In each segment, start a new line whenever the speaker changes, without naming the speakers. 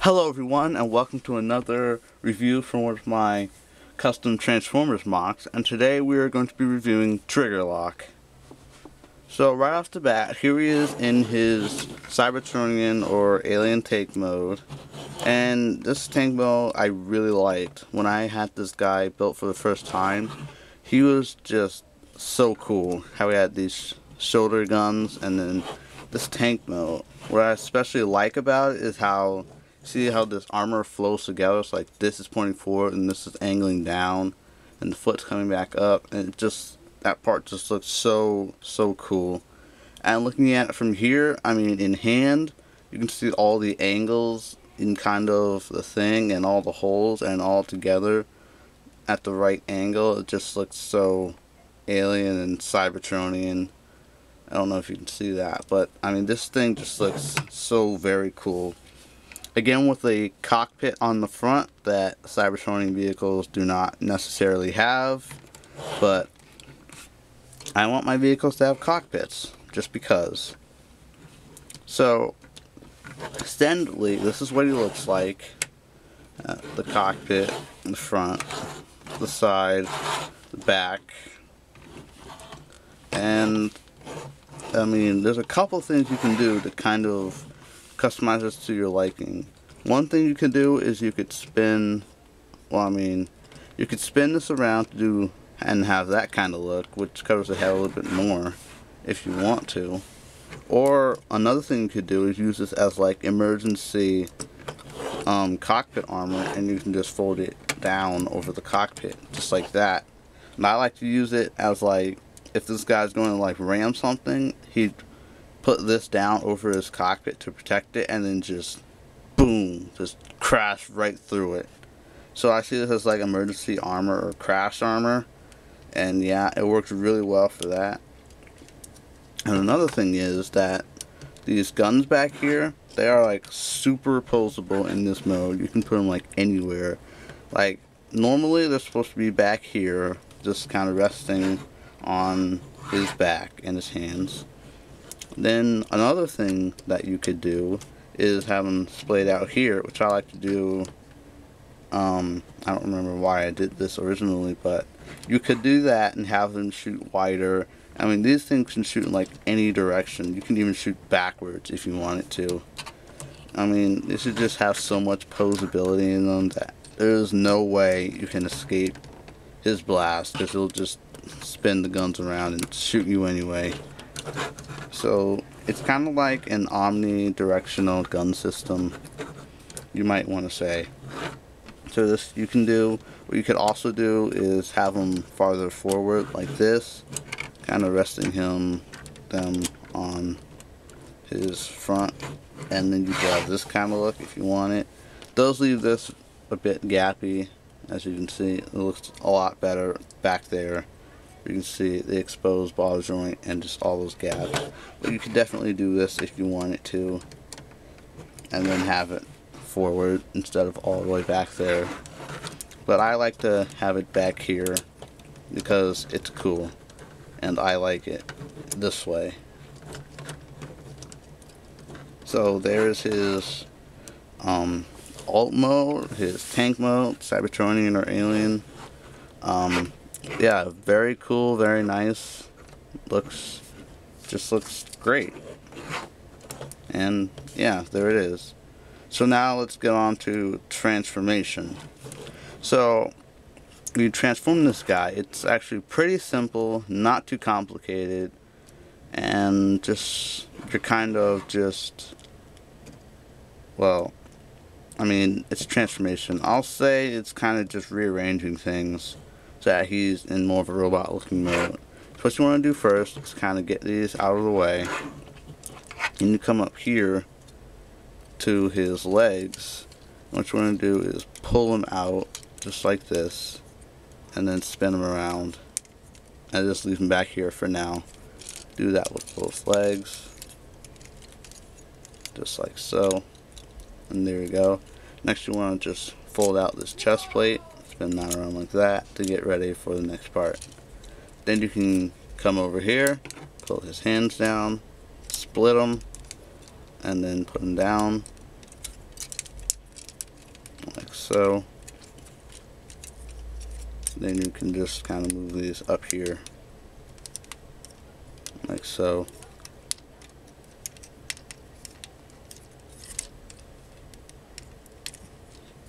Hello everyone, and welcome to another review from one of my custom Transformers mocks, and today we are going to be reviewing Triggerlock. So right off the bat, here he is in his Cybertronian or alien tank mode, and this tank mode I really liked. When I had this guy built for the first time, he was just so cool, how he had these shoulder guns, and then this tank mode. What I especially like about it is how see how this armor flows together. It's like this is pointing forward and this is angling down and the foot's coming back up, and it just, that part just looks so cool. And looking at it from here, I mean in hand, you can see all the angles in kind of the thing and all the holes and all together at the right angle. It just looks so alien and Cybertronian. I don't know if you can see that, but I mean this thing just looks so very cool. Again, with a cockpit on the front that Cybertronian vehicles do not necessarily have, but I want my vehicles to have cockpits, just because. So, extendedly, this is what he looks like. The cockpit, the front, the side, the back, and I mean, there's a couple things you can do to kind of customize this to your liking. One thing you can do is you could spin, you could spin this around to do and have that kind of look, which covers the head a little bit more if you want to. Or another thing you could do is use this as like emergency cockpit armor, and you can just fold it down over the cockpit just like that. And I like to use it as like, if this guy's going to like ram something, he'd put this down over his cockpit to protect it, and then just boom, just crash right through it. So I see this as like emergency armor or crash armor, and yeah, it works really well for that. And another thing is that these guns back here, they are like superposable in this mode. You can put them like anywhere. Like normally they're supposed to be back here, just kind of resting on his back and his hands. Then another thing that you could do is have them splayed out here, which I like to do. I don't remember why I did this originally, but you could do that and have them shoot wider. I mean, these things can shoot in like any direction. You can even shoot backwards if you wanted to. I mean, this should just have so much posability in them that there's no way you can escape his blast, because he'll just spin the guns around and shoot you anyway. So it's kind of like an omnidirectional gun system, you might want to say. So this you can do. What you could also do is have them farther forward like this, kind of resting them on his front, and then you can have this kind of look if you want it. Those leave this a bit gappy, as you can see. It looks a lot better back there. You can see the exposed ball joint and just all those gaps. But you could definitely do this if you wanted to, and then have it forward instead of all the way back there. But I like to have it back here because it's cool, and I like it this way. So there's his alt mode, his tank mode, Cybertronian or alien. Yeah, very cool, very nice. Just looks great. And yeah, there it is. So now let's get on to transformation. So you transform this guy. It's actually pretty simple, not too complicated, and just you're kind of just, well, I mean, it's transformation. I'll say it's kind of just rearranging things so that he's in more of a robot looking mode. So what you want to do first is kind of get these out of the way, and you come up here to his legs. What you want to do is pull them out just like this, and then spin them around, and just leave them back here for now. Do that with both legs, just like so, and there you go. Next you want to just fold out this chest plate, spin that around like that to get ready for the next part. Then you can come over here, pull his hands down, split them, and then put them down, so. Then you can just kind of move these up here like so.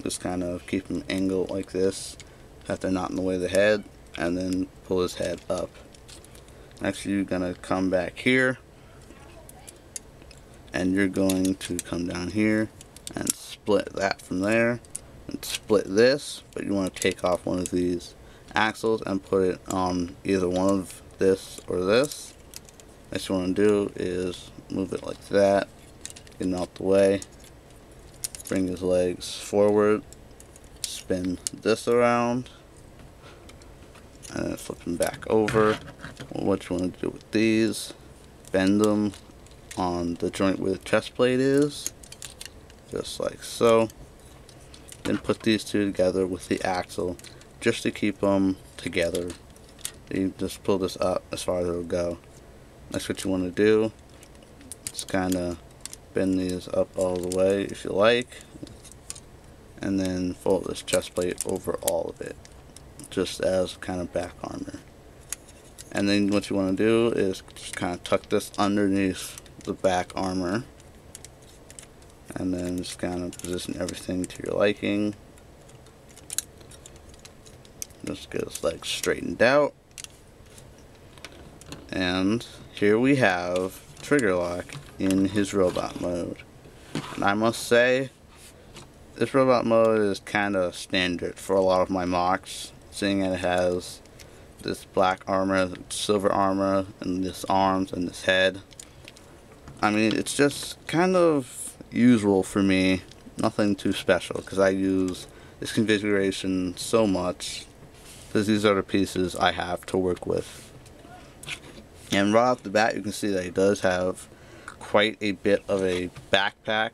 Just kind of keep them angled like this, that they're not in the way of the head, and then pull his head up. Next you're going to come back here, and you're going to come down here and split that from there, and split this, but you want to take off one of these axles and put it on either one of this or this. Next you want to do is move it like that, get it out the way, bring his legs forward, spin this around, and then flip them back over. What you want to do with these, bend them on the joint where the chest plate is, just like so. Then put these two together with the axle just to keep them together. You just pull this up as far as it'll go. That's what you want to do. Just kind of bend these up all the way if you like, and then fold this chest plate over all of it, just as kind of back armor. And then what you want to do is just kind of tuck this underneath the back armor, and then just kind of position everything to your liking. Just get his legs straightened out, and here we have Triggerlock in his robot mode. And I must say, this robot mode is kind of standard for a lot of my mocks, seeing that it has this black armor, silver armor, and this arms and this head. I mean, it's just kind of usual for me, nothing too special, because I use this configuration so much, because these are the pieces I have to work with. And right off the bat you can see that he does have quite a bit of a backpack,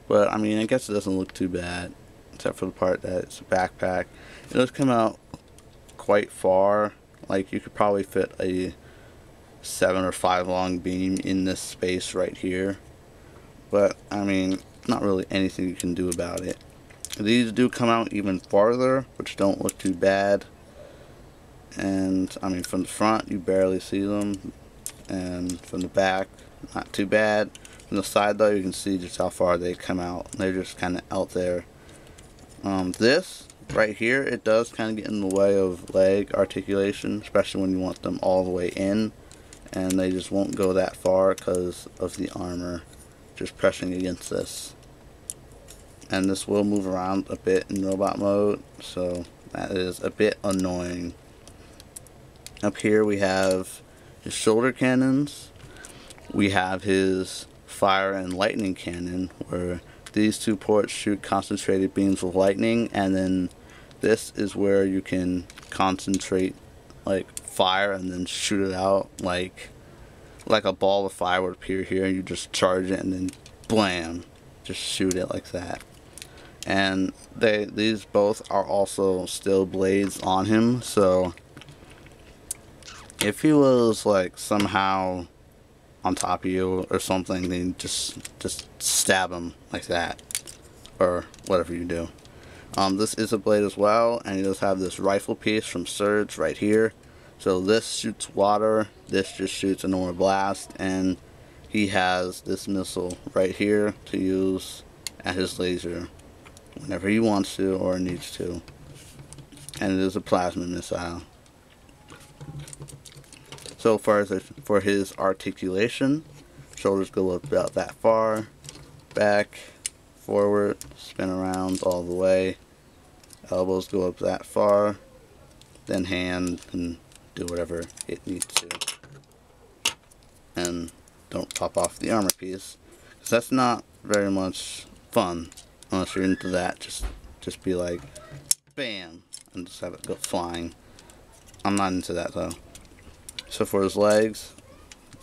but I mean, I guess it doesn't look too bad, except for the part that it's a backpack. It does come out quite far, like you could probably fit a 7 or 5 long beam in this space right here, but I mean, not really anything you can do about it. These do come out even farther, which don't look too bad. And I mean, from the front you barely see them, and from the back not too bad. From the side though, you can see just how far they come out. They're just kind of out there. This right here, it does kind of get in the way of leg articulation, especially when you want them all the way in, and they just won't go that far because of the armor just pressing against this. And this will move around a bit in robot mode, so that is a bit annoying. Up here we have his shoulder cannons, we have his fire and lightning cannon, where these two ports shoot concentrated beams of lightning, and then this is where you can concentrate like fire and then shoot it out like a ball of fire would appear here, and you just charge it and then blam, just shoot it like that. And these both are also still blades on him, so if he was like somehow on top of you or something, then just stab him like that, or whatever you do. This is a blade as well, and he does have this rifle piece from Surge right here. So this shoots water, this just shoots a normal blast, and he has this missile right here to use at his laser whenever he wants to or needs to. And it is a plasma missile. So far as for his articulation, shoulders go up about that far, back, forward, spin around all the way, elbows go up that far, then hand can do whatever it needs to. And don't pop off the armor piece, because that's not very much fun unless you're into that. Just be like bam and just have it go flying. I'm not into that though. So for his legs,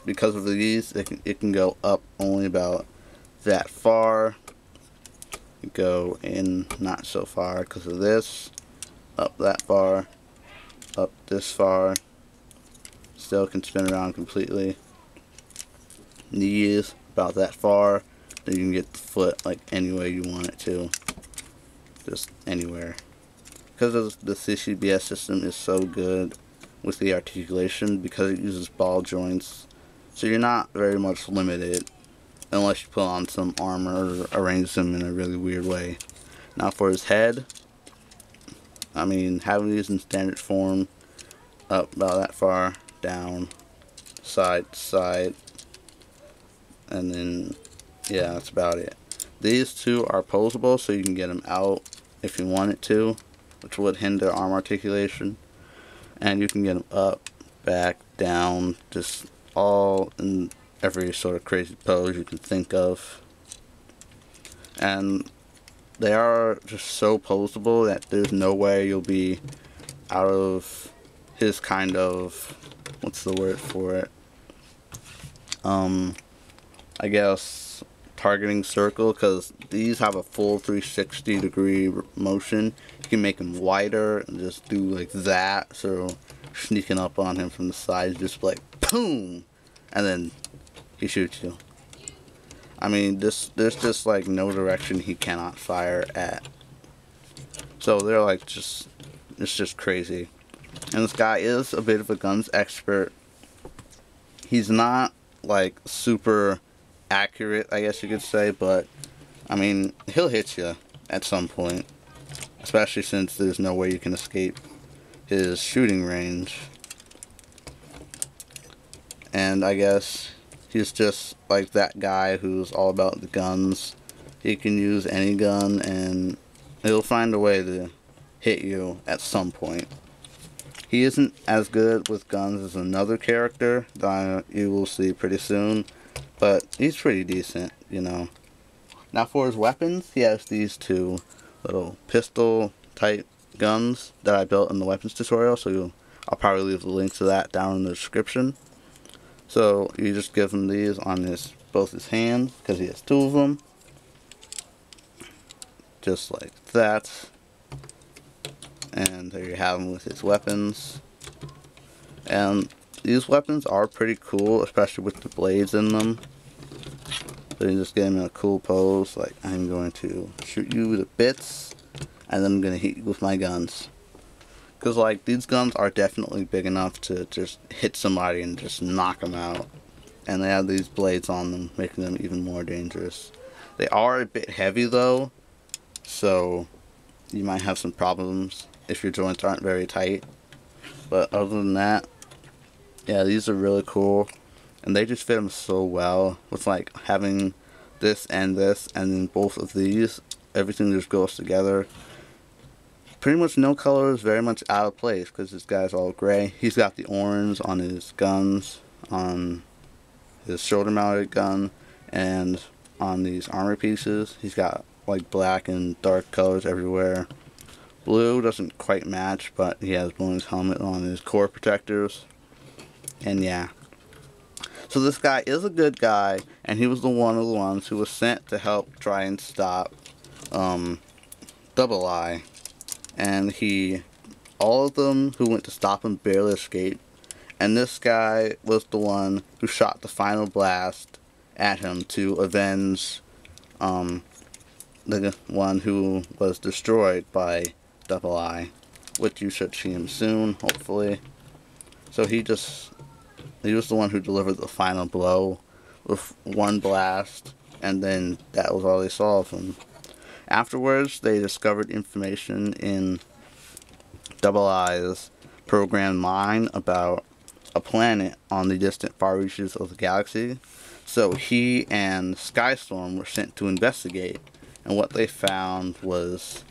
because of these, it can go up only about that far. Go in not so far because of this. Up that far. Up this far. Still can spin around completely. Knees about that far. Then you can get the foot like any way you want it to. just anywhere. Because the CCBS system is so good with the articulation, because it uses ball joints, so you're not very much limited unless you put on some armor or arrange them in a really weird way. Now for his head, I mean, having these in standard form, up about that far, down, side to side, and then, yeah, that's about it. These two are posable, so you can get them out if you wanted to, which would hinder arm articulation. And you can get them up, back, down, just all in every sort of crazy pose you can think of. And they are just so posable that there's no way you'll be out of his kind of, what's the word for it? I guess targeting circle, because these have a full 360 degree motion. You can make them wider and just do like that, so sneaking up on him from the side, just like boom, and then he shoots you. I mean, there's just like no direction he cannot fire at. So they're like it's just crazy. And this guy is a bit of a guns expert. He's not like super accurate, I guess you could say, but I mean, he'll hit you at some point, especially since there's no way you can escape his shooting range. And I guess he's just like that guy who's all about the guns. He can use any gun and he'll find a way to hit you at some point. He isn't as good with guns as another character that you will see pretty soon, but he's pretty decent, you know. Now for his weapons, he has these two little pistol type guns that I built in the weapons tutorial, so I'll probably leave the link to that down in the description. So you just give him these on both his hands, because he has two of them, just like that. And there you have him with his weapons. And these weapons are pretty cool, especially with the blades in them. So you just get him in a cool pose, like I'm going to shoot you to bits, and then I'm going to hit you with my guns. Because like these guns are definitely big enough to just hit somebody and just knock them out. And they have these blades on them, making them even more dangerous. They are a bit heavy though, so you might have some problems if your joints aren't very tight. But other than that, yeah, these are really cool. And they just fit them so well. With like having this, and then both of these, everything just goes together. Pretty much no color is very much out of place, because this guy's all gray. He's got the orange on his guns, on his shoulder mounted gun, and on these armor pieces. He's got like black and dark colors everywhere. Blue doesn't quite match, but he has blue on his helmet, on his core protectors. And yeah. So this guy is a good guy, and he was one of the ones who was sent to help try and stop Double I. And all of them who went to stop him barely escaped. And this guy was the one who shot the final blast at him to avenge the one who was destroyed by Double I, which you should see him soon, hopefully. So he was the one who delivered the final blow with one blast, and then that was all they saw of him. Afterwards, they discovered information in Double I's programmed mind about a planet on the distant far reaches of the galaxy. So he and Skystorm were sent to investigate, and what they found was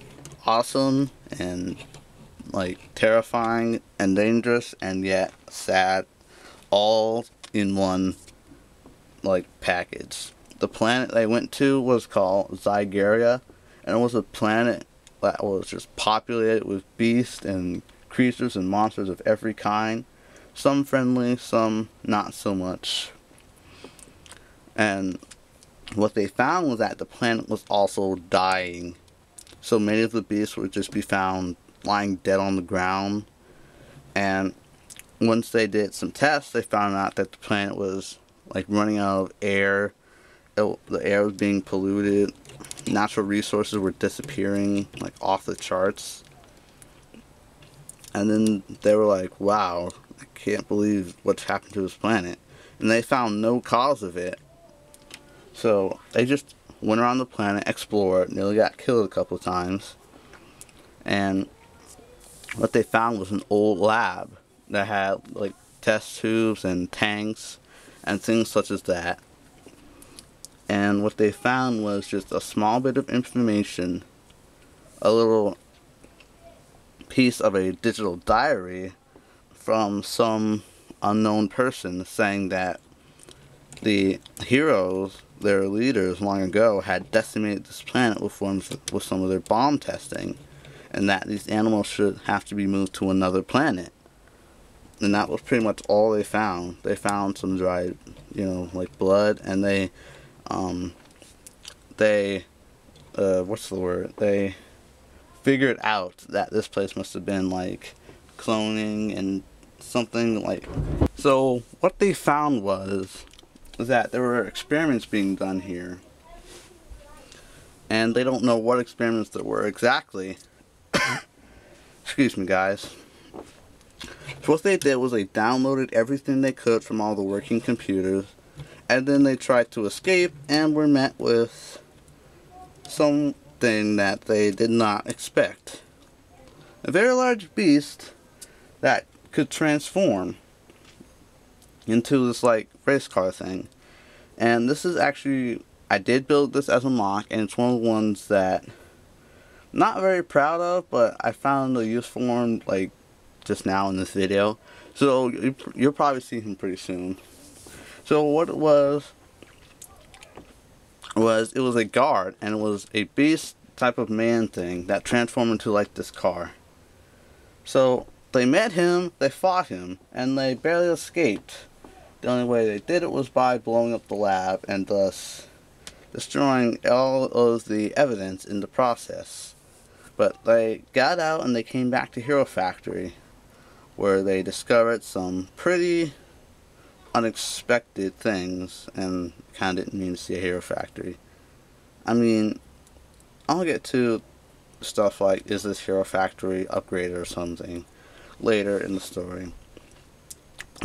awesome and like terrifying and dangerous and yet sad, all in one like package. The planet they went to was called Zygeria, and it was a planet that was just populated with beasts and creatures and monsters of every kind, some friendly, some not so much. And what they found was that the planet was also dying. So many of the beasts would just be found lying dead on the ground. And once they did some tests, they found out that the planet was like running out of air. The air was being polluted. natural resources were disappearing like off the charts. And then they were like, wow, I can't believe what's happened to this planet. And they found no cause of it. So they just went around the planet, explored, nearly got killed a couple of times. And what they found was an old lab that had like test tubes and tanks and things such as that. And what they found was just a small bit of information, a little piece of a digital diary from some unknown person saying that the heroes, their leaders long ago, had decimated this planet with some of their bomb testing, and that these animals should have to be moved to another planet. And that was pretty much all they found. They found some dried, like blood, and they what's the word? They figured out that this place must have been like cloning and something like. So what they found was that there were experiments being done here, and they don't know what experiments there were exactly. Excuse me, guys. So what they did was they downloaded everything they could from all the working computers, and then they tried to escape and were met with something that they did not expect. A very large beast that could transform into this like race car thing. And this is actually, I did build this as a mock, and it's one of the ones that I'm not very proud of, but I found a use for one like just now in this video. So you'll probably see him pretty soon. So what it was it was a guard, and it was a beast type of man thing that transformed into like this car. So they met him, they fought him, and they barely escaped. The only way they did it was by blowing up the lab and thus destroying all of the evidence in the process. But they got out and they came back to Hero Factory, where they discovered some pretty unexpected things, and kind of didn't mean to see a Hero Factory. I mean, I'll get to stuff like, is this Hero Factory upgraded or something, later in the story.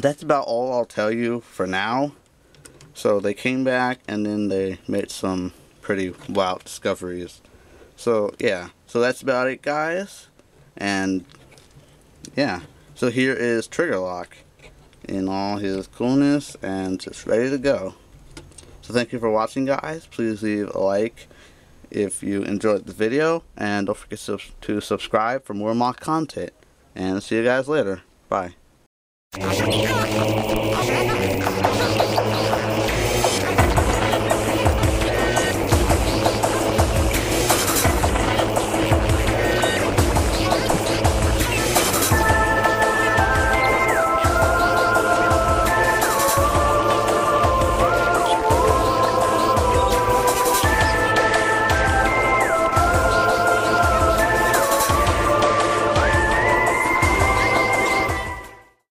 That's about all I'll tell you for now. So they came back, and then they made some pretty wild discoveries. So yeah, so that's about it, guys. And yeah, so here is Triggerlock in all his coolness and just ready to go. So thank you for watching, guys. Please leave a like if you enjoyed the video, and don't forget to subscribe for more mock content. And see you guys later. Bye.